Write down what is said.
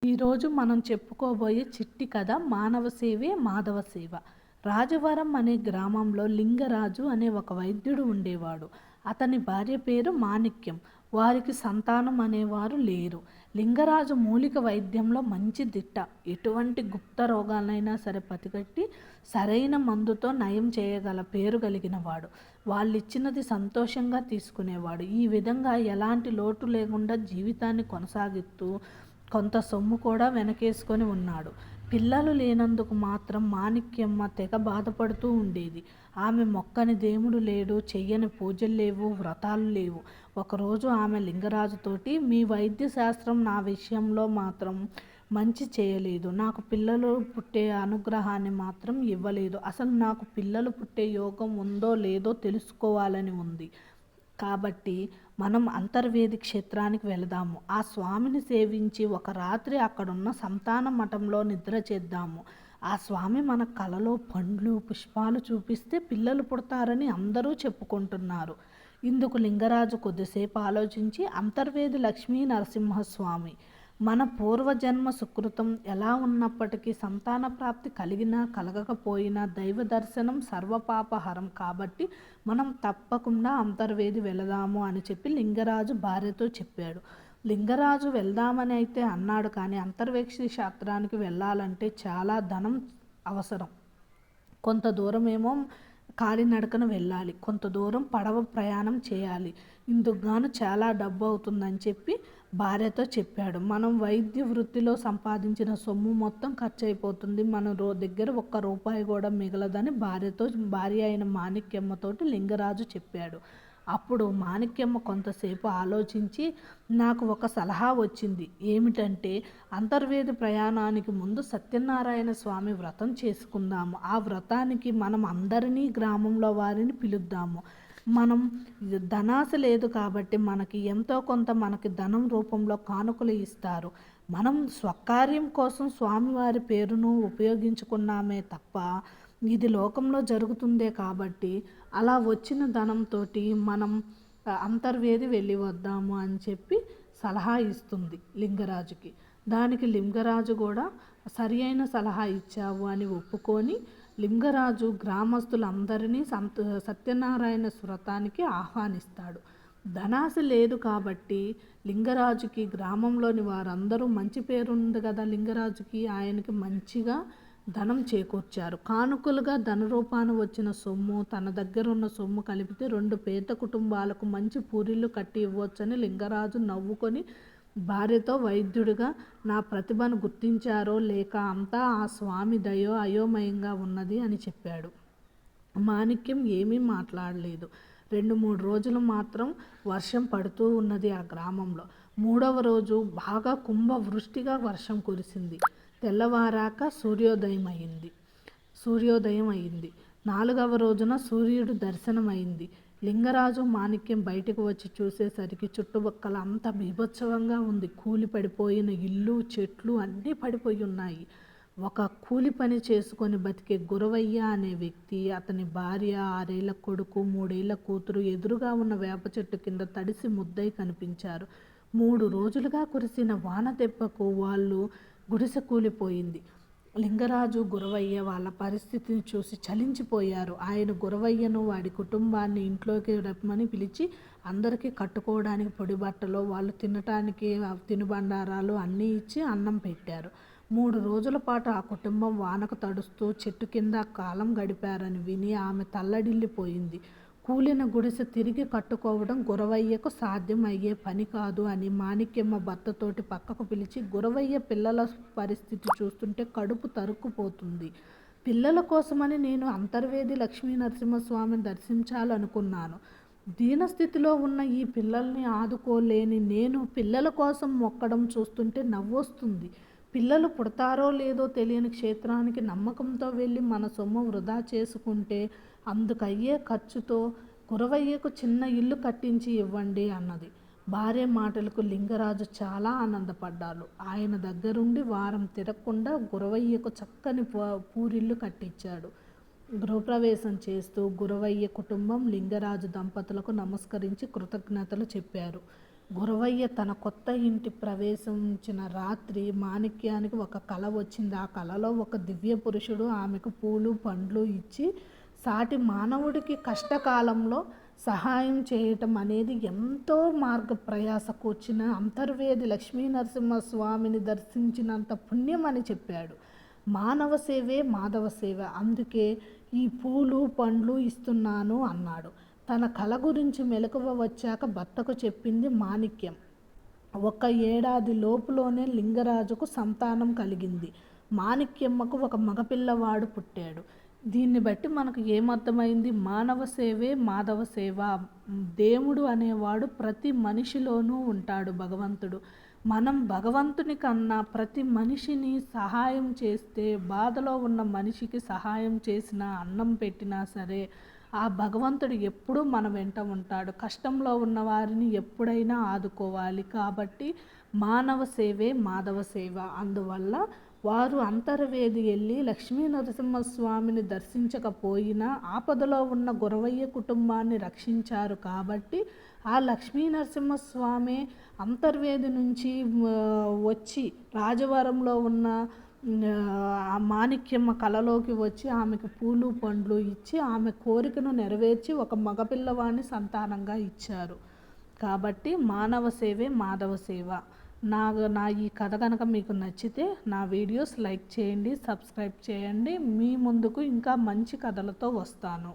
ఈరోజు మనం చెప్పుకోబోయే చిట్టి కథ మానవ సేవే మాధవ సేవ. రాజవరం అనే గ్రామంలో లింగరాజు అనే ఒక వైద్యుడు ఉండేవాడు. అతని భార్య పేరు మాణిక్యం. వారికి సంతానం అనేవారు లేరు. లింగరాజు మూలిక వైద్యంలో మంచి దిట్ట. ఎటువంటి గుప్త రోగాలైనా సరే పసిగట్టి సరైన మందుతో నయం చేయగల పేరు కలిగినవాడు. వాళ్ళిచ్చినది సంతోషంగా తీసుకునేవాడు. ఈ విధంగా ఎలాంటి లోటు లేకుండా జీవితాన్ని కొనసాగిస్తూ కొంత సొమ్ము కూడా వెనకేసుకొని ఉన్నాడు. పిల్లలు లేనందుకు మాత్రం మాణిక్యమ్మ తెగ బాధపడుతూ ఉండేది. ఆమె మొక్కని దేవుడు లేడు, చెయ్యని పూజలు లేవు, వ్రతాలు లేవు. ఒకరోజు ఆమె లింగరాజుతోటి, మీ వైద్య శాస్త్రం నా విషయంలో మాత్రం మంచి చేయలేదు, నాకు పిల్లలు పుట్టే అనుగ్రహాన్ని మాత్రం ఇవ్వలేదు. అసలు నాకు పిల్లలు పుట్టే యోగం ఉందో లేదో తెలుసుకోవాలని ఉంది. కాబట్టి మనం అంతర్వేది క్షేత్రానికి వెళదాము. ఆ స్వామిని సేవించి ఒక రాత్రి అక్కడున్న సంతాన మఠంలో నిద్ర చేద్దాము. ఆ స్వామి మన కలలో పండ్లు పుష్పాలు చూపిస్తే పిల్లలు పుడతారని అందరూ చెప్పుకుంటున్నారు. ఇందుకు లింగరాజు కొద్దిసేపు ఆలోచించి, అంతర్వేది లక్ష్మీ నరసింహస్వామి, మన పూర్వజన్మ సుకృతం ఎలా ఉన్నప్పటికీ సంతాన ప్రాప్తి కలిగినా కలగకపోయినా దైవ దర్శనం సర్వపాపహరం కాబట్టి మనం తప్పకుండా అంతర్వేది వెళదాము అని చెప్పి లింగరాజు భార్యతో చెప్పాడు. లింగరాజు వెళ్దామని అయితే అన్నాడు, కానీ అంతర్వేది శాస్త్రానికి వెళ్ళాలంటే చాలా ధనం అవసరం. కొంత దూరం ఏమో కాలినడకన వెళ్ళాలి, కొంత దూరం పడవ ప్రయాణం చేయాలి. ఇందుకు గాను చాలా డబ్బు అవుతుందని చెప్పి భార్యతో చెప్పాడు. మనం వైద్య వృత్తిలో సంపాదించిన సొమ్ము మొత్తం ఖర్చు అయిపోతుంది, మన దగ్గర ఒక్క రూపాయి కూడా మిగలదని భార్య అయిన మాణిక్యమ్మతోటి లింగరాజు చెప్పాడు. అప్పుడు మాణిక్యమ్మ కొంతసేపు ఆలోచించి, నాకు ఒక సలహా వచ్చింది. ఏమిటంటే, అంతర్వేది ప్రయాణానికి ముందు సత్యనారాయణ స్వామి వ్రతం చేసుకుందాము. ఆ వ్రతానికి మనం అందరినీ గ్రామంలో వారిని పిలుద్దాము. మనం ధనాశ లేదు కాబట్టి మనకి ఎంతో కొంత మనకి ధనం రూపంలో కానుకలు ఇస్తారు. మనం స్వకార్యం కోసం స్వామివారి పేరును ఉపయోగించుకున్నామే తప్ప ఇది లోకంలో జరుగుతుందే కాబట్టి అలా వచ్చిన ధనంతో మనం అంతర్వేది వెళ్ళి వద్దాము అని చెప్పి సలహా ఇస్తుంది లింగరాజుకి. దానికి లింగరాజు కూడా సరి అయిన సలహా ఇచ్చావు అని ఒప్పుకొని లింగరాజు గ్రామస్తులందరినీ సత్యనారాయణ వ్రతానికి ఆహ్వానిస్తాడు. ధనాశ లేదు కాబట్టి లింగరాజుకి గ్రామంలోని వారందరూ మంచి పేరుంది కదా లింగరాజుకి, ఆయనకి మంచిగా ధనం చేకూర్చారు. కానుకలుగా ధన రూపాన వచ్చిన సొమ్ము తన దగ్గర ఉన్న సొమ్ము కలిపితే 2 పేద కుటుంబాలకు మంచి పూరిళ్ళు కట్టి ఇవ్వచ్చని లింగరాజు నవ్వుకొని భార్యతో, వైద్యుడిగా నా ప్రతిభను గుర్తించారో లేక అంతా ఆ స్వామి దయో అయోమయంగా ఉన్నది అని చెప్పాడు. మాణిక్యం ఏమీ మాట్లాడలేదు. 2-3 రోజులు మాత్రం వర్షం పడుతూ ఉన్నది ఆ గ్రామంలో. 3వ రోజు బాగా కుంభవృష్టిగా వర్షం కురిసింది. తెల్లవారాక సూర్యోదయం అయింది. 4వ రోజున సూర్యుడు దర్శనమైంది. లింగరాజు మాణిక్యం బయటకు వచ్చి చూసేసరికి చుట్టుపక్కల అంతా బీభత్సవంగా ఉంది. కూలి పడిపోయిన ఇల్లు, చెట్లు అన్నీ పడిపోయి ఉన్నాయి. ఒక కూలి పని చేసుకొని బతికే గురవయ్య అనే వ్యక్తి, అతని భార్య, 6 ఏళ్ల కొడుకు, 3 ఏళ్ల కూతురు ఎదురుగా ఉన్న వేప చెట్టు కింద తడిసి ముద్దై కనిపించారు. 3 రోజులుగా కురిసిన వాన దెబ్బకు వాళ్ళు గుడిసె కూలిపోయింది. లింగరాజు, గురవయ్య వాళ్ళ పరిస్థితిని చూసి చలించిపోయారు. ఆయన గురవయ్యను, వాడి కుటుంబాన్ని ఇంట్లోకి రమ్మని పిలిచి అందరికీ కట్టుకోవడానికి పొడి బట్టలు, వాళ్ళు తినటానికి తినుబండారాలు అన్నీ ఇచ్చి అన్నం పెట్టారు. 3 రోజుల పాటు ఆ కుటుంబం వానకు తడుస్తూ చెట్టు కింద కాలం గడిపారని విని ఆమె తల్లడిల్లిపోయింది. కూలిన గుడిసె తిరిగి కట్టుకోవడం గురవయ్యకు సాధ్యం అయ్యే పని కాదు అని మాణిక్యమ్మ భర్తతోటి పక్కకు పిలిచి, గురవయ్య పిల్లల పరిస్థితి చూస్తుంటే కడుపు తరుక్కుపోతుంది. పిల్లల కోసమని నేను అంతర్వేది లక్ష్మీ నరసింహస్వామిని దర్శించాలనుకున్నాను. దీనస్థితిలో ఉన్న ఈ పిల్లల్ని ఆదుకోలేని నేను పిల్లల కోసం మొక్కడం చూస్తుంటే నవ్వొస్తుంది. పిల్లలు పుడతారో లేదో తెలియని క్షేత్రానికి నమ్మకంతో వెళ్ళి మన సొమ్ము వృధా చేసుకుంటే అందుకయ్యే ఖర్చుతో గురవయ్యకు చిన్న ఇల్లు కట్టించి ఇవ్వండి అన్నది. భార్య మాటలకు లింగరాజు చాలా ఆనందపడ్డాడు. ఆయన దగ్గరుండి వారం తిరగకుండా గురవయ్యకు చక్కని పూరిల్లు కట్టించాడు. గృహప్రవేశం చేస్తూ గురవయ్య కుటుంబం లింగరాజు దంపతులకు నమస్కరించి కృతజ్ఞతలు చెప్పారు. గురవయ్య తన కొత్త ఇంటి ప్రవేశించిన రాత్రి మాణిక్యానికి ఒక కల వచ్చింది. ఆ కలలో ఒక దివ్య పురుషుడు ఆమెకు పూలు పండ్లు ఇచ్చి సాటి మానవుడికి కష్టకాలంలో సహాయం చేయటం అనేది ఎంతో మార్గ ప్రయాస కూర్చిన అంతర్వేది లక్ష్మీ నరసింహస్వామిని దర్శించినంత పుణ్యం అని చెప్పాడు. మానవ సేవే మాధవ సేవ, అందుకే ఈ పూలు పండ్లు ఇస్తున్నాను అన్నాడు. తన కల గురించి మెలకువ వచ్చాక భర్తకు చెప్పింది మాణిక్యం. 1 ఏడాది లోపులోనే లింగరాజుకు సంతానం కలిగింది. మాణిక్యమ్మకు ఒక మగపిల్లవాడు పుట్టాడు. దీన్ని బట్టి మనకు ఏమర్థమైంది? మానవ సేవే మాధవ సేవ. దేవుడు అనేవాడు ప్రతి మనిషిలోనూ ఉంటాడు, భగవంతుడు. మనం భగవంతుని కన్నా ప్రతి మనిషిని సహాయం చేస్తే, బాధలో ఉన్న మనిషికి సహాయం చేసినా, అన్నం పెట్టినా సరే ఆ భగవంతుడు ఎప్పుడూ మన వెంట ఉంటాడు. కష్టంలో ఉన్న వారిని ఎప్పుడైనా ఆదుకోవాలి. కాబట్టి మానవ సేవే మాధవ సేవ. అందువల్ల వారు అంతర్వేది వెళ్ళి లక్ష్మీ నరసింహస్వామిని దర్శించకపోయినా ఆపదలో ఉన్న గురవయ్య కుటుంబాన్ని రక్షించారు. కాబట్టి ఆ లక్ష్మీ నరసింహస్వామి అంతర్వేది నుంచి వచ్చి రాజవరంలో ఉన్న ఆ మాణిక్యమ్మ కలలోకి వచ్చి ఆమెకు పూలు పండ్లు ఇచ్చి ఆమె కోరికను నెరవేర్చి ఒక మగపిల్లవాడిని సంతానంగా ఇచ్చారు. కాబట్టి మానవ సేవే మాధవ సేవ. నా ఈ కథ కనుక మీకు నచ్చితే నా వీడియోస్ లైక్ చేయండి, సబ్స్క్రైబ్ చేయండి. మీ ముందుకు ఇంకా మంచి కథలతో వస్తాను.